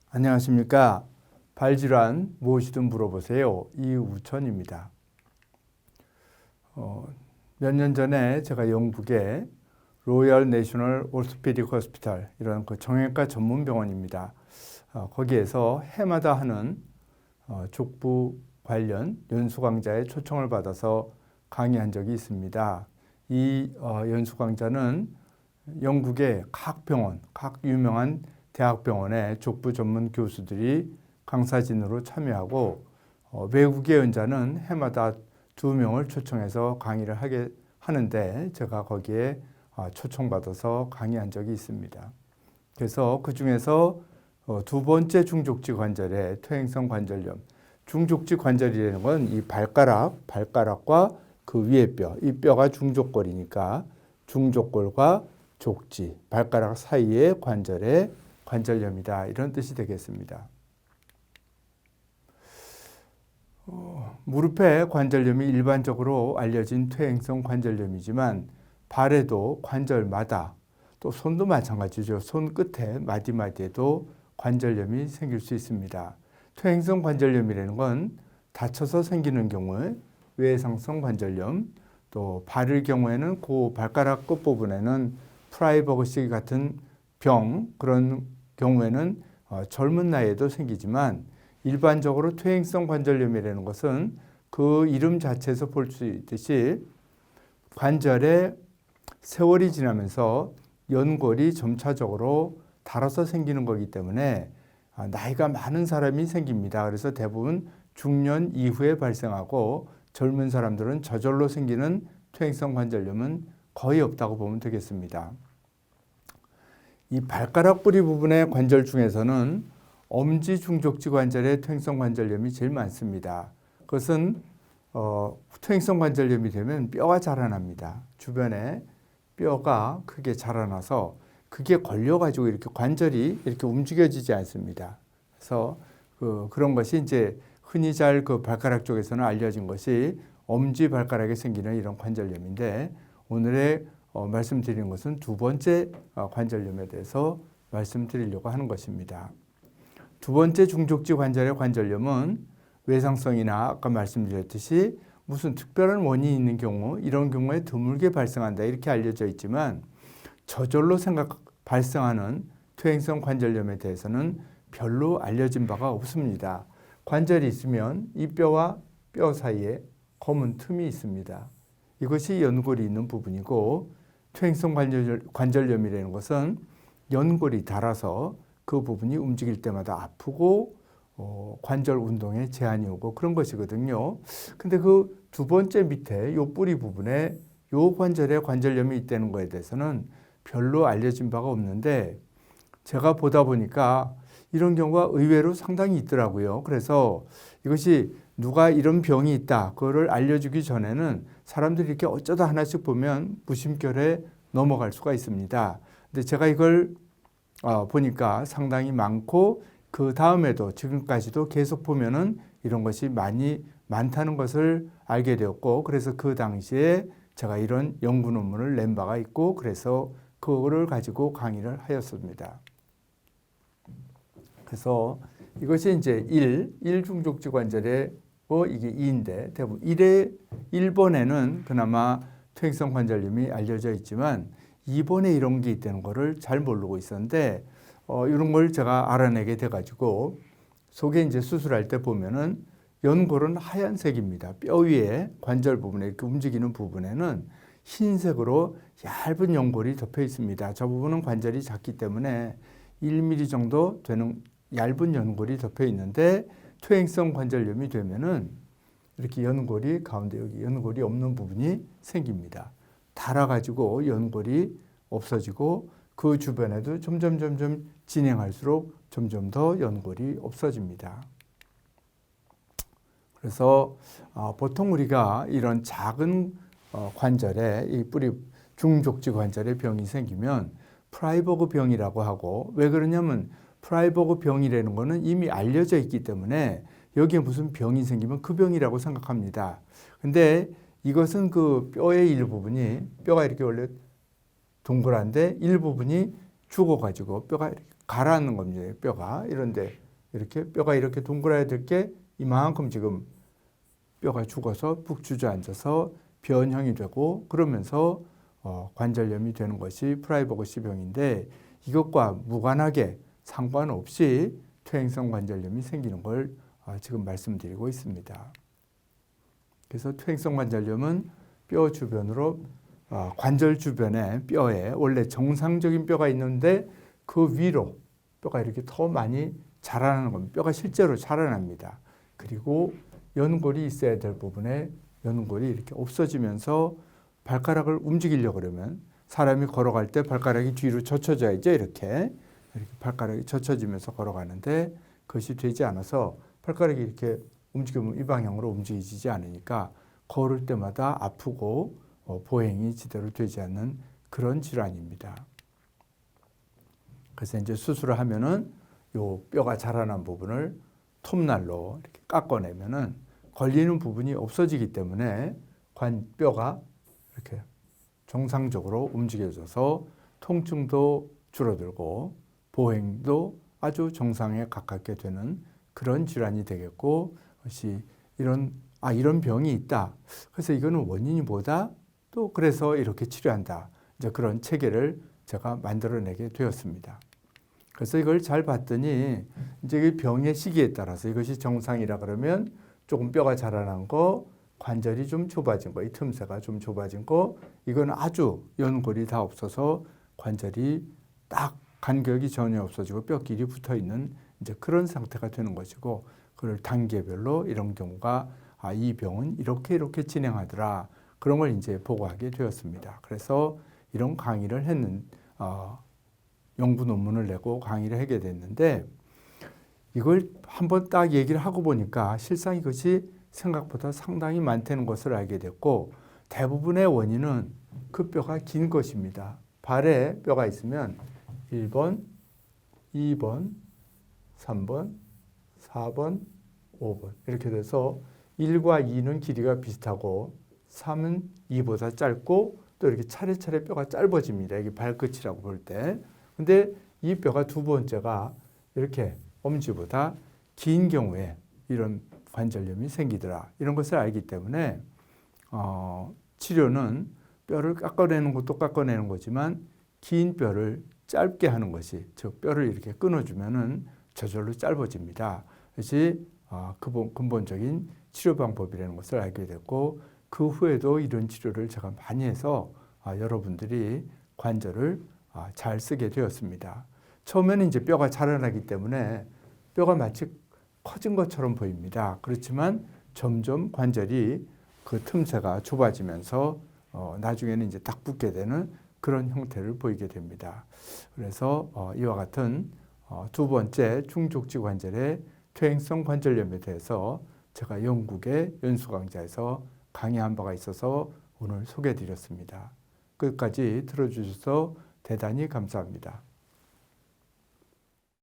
안녕하십니까. 발질환 무엇이든 물어보세요. 이우천입니다. 몇 년 전에 제가 영국의 로열 내셔널 오스피딕 호스피탈 이런 그 정형외과 전문 병원입니다. 거기에서 해마다 하는 족부 관련 연수 강좌에 초청을 받아서 강의한 적이 있습니다. 이 연수 강좌는 영국의 각 병원, 각 유명한 대학병원의 족부 전문 교수들이 강사진으로 참여하고 외국의 연자는 해마다 2명을 초청해서 강의를 하게 하는데 제가 거기에 초청받아서 강의한 적이 있습니다. 그래서 그 중에서 두 번째 중족지 관절의 퇴행성 관절염, 중족지 관절이라는 건 이 발가락과 그 위에 뼈, 이 뼈가 중족골이니까 중족골과 족지, 발가락 사이의 관절의 관절염이다. 이런 뜻이 되겠습니다. 무릎의 관절염이 일반적으로 알려진 퇴행성 관절염이지만 발에도 관절마다 또 손도 마찬가지죠. 손 끝에 마디마디에도 관절염이 생길 수 있습니다. 퇴행성 관절염이라는 건 다쳐서 생기는 경우에 외상성 관절염, 또 발의 경우에는 그 발가락 끝부분에는 프라이버그시 같은 병, 그런 경우에는 젊은 나이에도 생기지만 일반적으로 퇴행성 관절염이라는 것은 그 이름 자체에서 볼 수 있듯이 관절에 세월이 지나면서 연골이 점차적으로 닳아서 생기는 거기 때문에 나이가 많은 사람이 생깁니다. 그래서 대부분 중년 이후에 발생하고 젊은 사람들은 저절로 생기는 퇴행성 관절염은 거의 없다고 보면 되겠습니다. 이 발가락 뿌리 부분의 관절 중에서는 엄지 중족지 관절의 퇴행성 관절염이 제일 많습니다. 그것은 퇴행성 관절염이 되면 뼈가 자라납니다. 주변에 뼈가 크게 자라나서 그게 걸려가지고 이렇게 관절이 이렇게 움직여지지 않습니다. 그래서 그런 것이 이제 흔히 잘 그 발가락 쪽에서는 알려진 것이 엄지 발가락에 생기는 이런 관절염인데 오늘의 말씀드리는 것은 두 번째 관절염에 대해서 말씀드리려고 하는 것입니다. 두 번째 중족지 관절의 관절염은 외상성이나 아까 말씀드렸듯이 무슨 특별한 원인이 있는 경우 이런 경우에 드물게 발생한다 이렇게 알려져 있지만 저절로 발생하는 퇴행성 관절염에 대해서는 별로 알려진 바가 없습니다. 관절이 있으면 이 뼈와 뼈 사이에 검은 틈이 있습니다. 이것이 연골이 있는 부분이고 퇴행성 관절염이라는 것은 연골이 닳아서 그 부분이 움직일 때마다 아프고 관절 운동에 제한이 오고 그런 것이거든요. 근데 그 두 번째 밑에 요 뿌리 부분에 요 관절에 관절염이 있다는 것에 대해서는 별로 알려진 바가 없는데 제가 보다 보니까 이런 경우가 의외로 상당히 있더라고요. 그래서 이것이 누가 이런 병이 있다 그거를 알려주기 전에는 사람들이 이렇게 어쩌다 하나씩 보면 무심결에 넘어갈 수가 있습니다. 근데 제가 이걸 보니까 상당히 많고 그 다음에도 지금까지도 계속 보면은 이런 것이 많다는 것을 알게 되었고 그래서 그 당시에 제가 이런 연구 논문을 낸 바가 있고 그래서 그거를 가지고 강의를 하였습니다. 그래서 이것이 이제 1 중족지 관절의 이게 2인데 대부분 1번에는 그나마 퇴행성 관절염이 알려져 있지만 2번에 이런 게 있다는 거를 잘 모르고 있었는데 이런 걸 제가 알아내게 돼가지고 속에 이제 수술할 때 보면은 연골은 하얀색입니다. 뼈 위에 관절 부분에 이렇게 움직이는 부분에는 흰색으로 얇은 연골이 덮여 있습니다. 저 부분은 관절이 작기 때문에 1mm 정도 되는 얇은 연골이 덮여 있는데 퇴행성 관절염이 되면은 이렇게 연골이 가운데 여기 연골이 없는 부분이 생깁니다. 닳아가지고 연골이 없어지고 그 주변에도 점점 진행할수록 점점 더 연골이 없어집니다. 그래서 보통 우리가 이런 작은 관절에 이 뿌리 중족지 관절에 병이 생기면 프라이버그 병이라고 하고 왜 그러냐면 프라이버그 병이라는 거는 이미 알려져 있기 때문에 여기에 무슨 병이 생기면 그 병이라고 생각합니다. 근데 이것은 그 뼈의 일부분이 뼈가 이렇게 원래 동그란데 일부분이 죽어가지고 뼈가 가라앉는 겁니다. 뼈가 이런데 이렇게 뼈가 이렇게 동그라야 될 게 이만큼 지금 뼈가 죽어서 푹 주저앉아서 변형이 되고 그러면서 관절염이 되는 것이 프라이버그시 병인데 이것과 무관하게 상관없이 퇴행성 관절염이 생기는 걸 지금 말씀드리고 있습니다. 그래서 퇴행성 관절염은 뼈 주변으로 관절 주변에 뼈에 원래 정상적인 뼈가 있는데 그 위로 뼈가 이렇게 더 많이 자라나는 겁니다. 뼈가 실제로 자라납니다. 그리고 연골이 있어야 될 부분에 연골이 이렇게 없어지면서 발가락을 움직이려고 그러면 사람이 걸어갈 때 발가락이 뒤로 젖혀져야죠. 이렇게 발가락이 젖혀지면서 걸어가는데 그것이 되지 않아서 발가락이 이렇게 움직이면 이 방향으로 움직이지 않으니까 걸을 때마다 아프고 보행이 제대로 되지 않는 그런 질환입니다. 그래서 이제 수술을 하면은 요 뼈가 자라난 부분을 톱날로 이렇게 깎아내면은 걸리는 부분이 없어지기 때문에 뼈가 이렇게 정상적으로 움직여져서 통증도 줄어들고 보행도 아주 정상에 가깝게 되는 그런 질환이 되겠고, 그것이 이런 병이 있다. 그래서 이거는 원인이 뭐다? 또 그래서 이렇게 치료한다. 이제 그런 체계를 제가 만들어내게 되었습니다. 그래서 이걸 잘 봤더니 이제 병의 시기에 따라서 이것이 정상이라 그러면 조금 뼈가 자라난 거, 관절이 좀 좁아진 거, 이 틈새가 좀 좁아진 거, 이건 아주 연골이 다 없어서 관절이 딱 간격이 전혀 없어지고 뼈끼리 붙어 있는 이제 그런 상태가 되는 것이고, 그걸 단계별로 이런 경우가 이 병은 이렇게 진행하더라. 그런 걸 이제 보고하게 되었습니다. 그래서 이런 강의를 연구 논문을 내고 강의를 하게 됐는데 이걸 한번 딱 얘기를 하고 보니까 실상 이것이 생각보다 상당히 많다는 것을 알게 됐고 대부분의 원인은 그 뼈가 긴 것입니다. 발에 뼈가 있으면 1번, 2번, 3번, 4번, 5번 이렇게 돼서 1과 2는 길이가 비슷하고 3은 2보다 짧고 또 이렇게 차례차례 뼈가 짧아집니다. 이게 발끝이라고 볼 때. 근데 이 뼈가 두 번째가 이렇게 엄지보다 긴 경우에 이런 관절염이 생기더라. 이런 것을 알기 때문에 치료는 뼈를 깎아내는 것도 깎아내는 거지만 긴 뼈를 짧게 하는 것이, 즉 뼈를 이렇게 끊어주면은 저절로 짧아집니다. 그것이 근본적인 치료 방법이라는 것을 알게 됐고 그 후에도 이런 치료를 제가 많이 해서 여러분들이 관절을 잘 쓰게 되었습니다. 처음에는 이제 뼈가 자라나기 때문에 뼈가 마치 커진 것처럼 보입니다. 그렇지만 점점 관절이 그 틈새가 좁아지면서 나중에는 이제 딱 붙게 되는 그런 형태를 보이게 됩니다. 그래서 이와 같은 두 번째 중족지 관절의 퇴행성 관절염에 대해서 제가 영국의 연수강좌에서 강의한 바가 있어서 오늘 소개해 드렸습니다. 끝까지 들어주셔서 대단히 감사합니다.